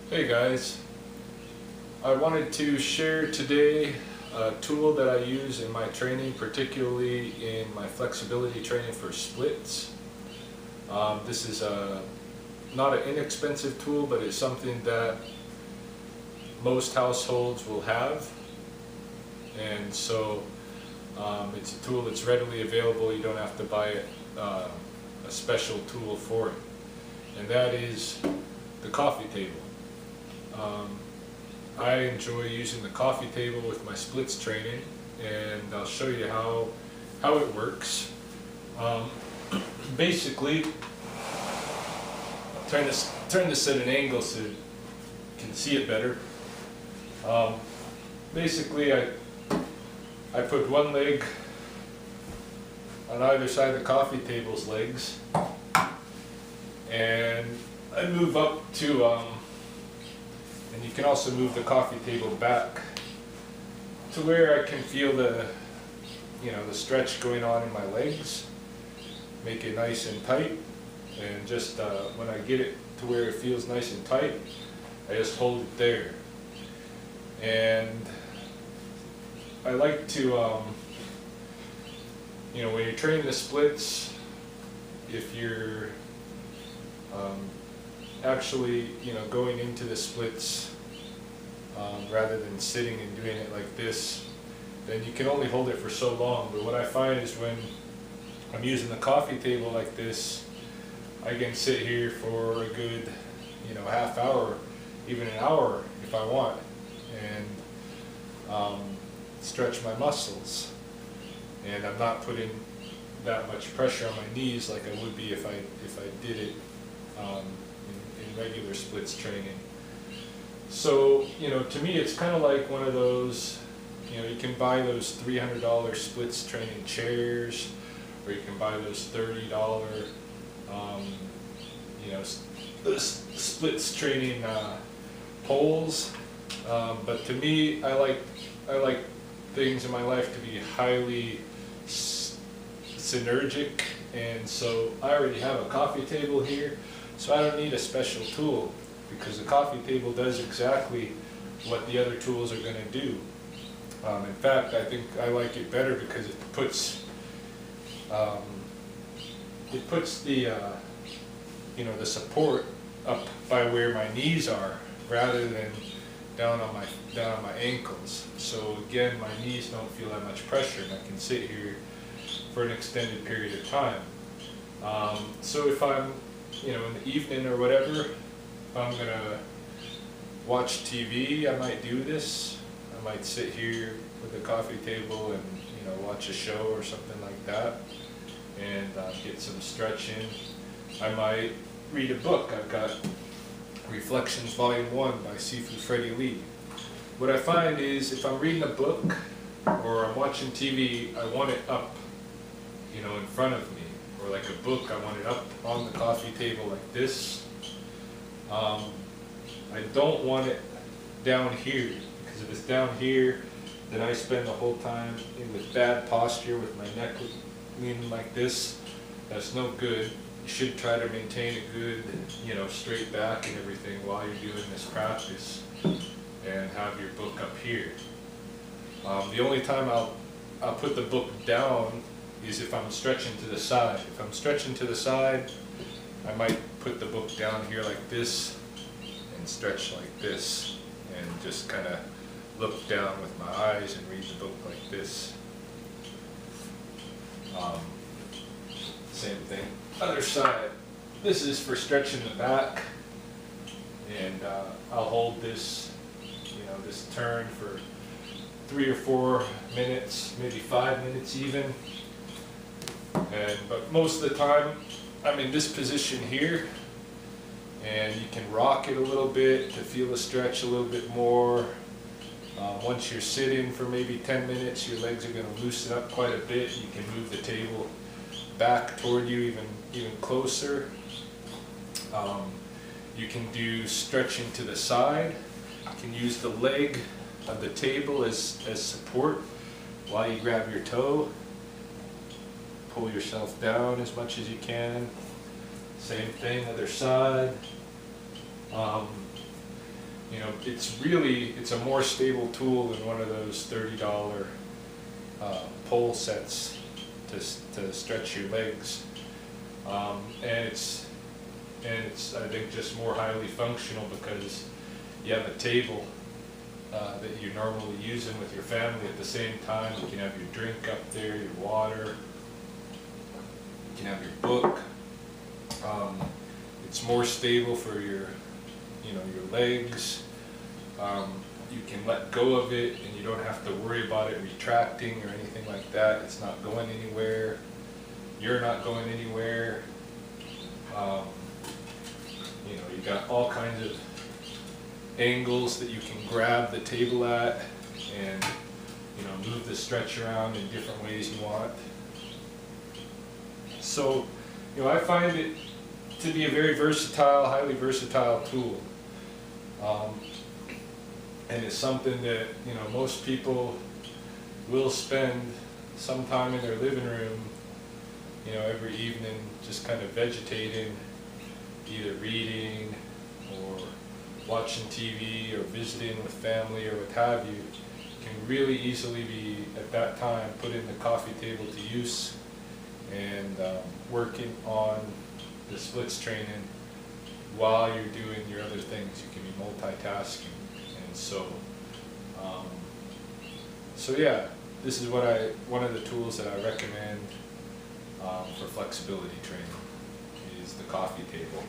Hey guys, I wanted to share today a tool that I use in my training, particularly in my flexibility training for splits. This is not an inexpensive tool, but it's something that most households will have. And so it's a tool that's readily available. You don't have to buy a special tool for it. And that is the coffee table. I enjoy using the coffee table with my splits training, and I'll show you how it works. Basically, turn this at an angle so you can see it better. Basically, I put one leg on either side of the coffee table's legs, and I move up to and you can also move the coffee table back to where I can feel the stretch going on in my legs. Make it nice and tight, and just when I get it to where it feels nice and tight, I just hold it there. And I like to, when you're training the splits, if you're actually, going into the splits rather than sitting and doing it like this, then you can only hold it for so long. But what I find is when I'm using the coffee table like this, I can sit here for a good, half hour, even an hour if I want, and stretch my muscles. And I'm not putting that much pressure on my knees like I would be if I did it in regular splits training. So, to me it's kind of like one of those, you can buy those $300 splits training chairs, or you can buy those $30, splits training poles. But to me, I like things in my life to be highly synergic, and so I already have a coffee table here, so I don't need a special tool, because the coffee table does exactly what the other tools are going to do. In fact, I think I like it better because it puts the the support up by where my knees are, rather than down on my ankles. So again, my knees don't feel that much pressure, and I can sit here for an extended period of time. So if I'm in the evening or whatever, if I'm gonna watch TV, I might do this. I might sit here with the coffee table and watch a show or something like that, and get some stretch in. I might read a book. I've got Reflections Volume 1 by Sifu Freddie Lee. What I find is if I'm reading a book or I'm watching TV, I want it up, in front of me. Or like a book, I want it up on the coffee table like this. I don't want it down here, because if it's down here, then I spend the whole time with bad posture with my neck leaning like this. That's no good. You should try to maintain a good, straight back and everything while you're doing this practice, and have your book up here. The only time I'll put the book down is if I'm stretching to the side. If I'm stretching to the side, I might put the book down here like this and stretch like this, and just kind of look down with my eyes and read the book like this. Same thing. Other side. This is for stretching the back, and I'll hold this, this turn for 3 or 4 minutes, maybe 5 minutes even. But most of the time, I'm in this position here, and you can rock it a little bit to feel the stretch a little bit more. Once you're sitting for maybe 10 minutes, your legs are going to loosen up quite a bit. You can move the table back toward you even closer. You can do stretching to the side. You can use the leg of the table as support while you grab your toe. Pull yourself down as much as you can. Same thing, other side. you know, it's a more stable tool than one of those $30 pole sets to stretch your legs. And it's I think just more highly functional because you have a table that you're normally using with your family at the same time. You can have your drink up there, your water, you can have your book. It's more stable for your legs. You can let go of it and you don't have to worry about it retracting or anything like that. It's not going anywhere. You're not going anywhere. You got all kinds of angles that you can grab the table at and move the stretch around in different ways you want. So I find it to be a very versatile, highly versatile tool. And it's something that most people will spend some time in their living room every evening just kind of vegetating, either reading or watching TV or visiting with family or what have you. Can really easily be at that time put in the coffee table to use and working on the splits training while you're doing your other things. You can be multitasking. And so yeah, this is one of the tools that I recommend for flexibility training is the coffee table.